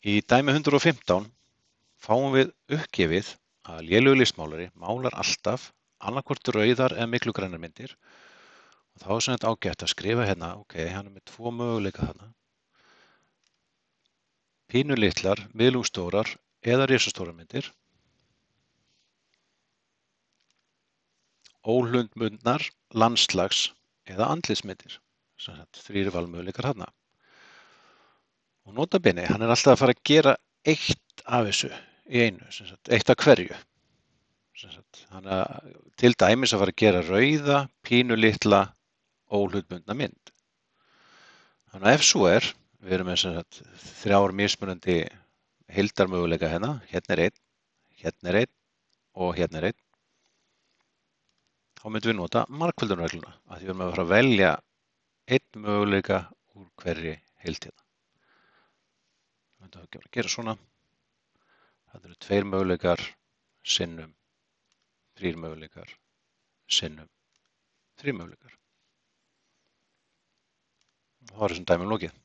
Í dæmi 115 fáum við uppgefið að lélegur listmálari málar alltaf annaðhvort rauðar eða miklu grænar myndir og þá er sem þetta ágætt að skrifa hérna, ok, hann er með 2 möguleika þarna. Pínulitlar, miðlungsstórar eða risastórar myndir. Óhlutbundnar, landslags eða andlitsmyndir. Sem sagt 3 valmöguleikar þarna. Og nota bene, hann er alltaf að fara að gera eitt af þessu í einu, sem sagt, eitt af hverju. Sem sagt, hann er til dæmis að fara að gera rauða, pínulitla, óhlutbundna mynd. Þannig að ef svo er, við erum með sem sagt 3 mismunandi heildarmöguleika hérna, hérna er einn og hérna er einn. Þá myndum við nota margföldunarregluna, af því við erum að fara að velja einn möguleika úr hverri heild hérna. Við myndum að gera svona. Það eru 2 möguleikar sinnum 3 möguleikar sinnum 3 möguleikar. Þá er þessum dæmum lokið.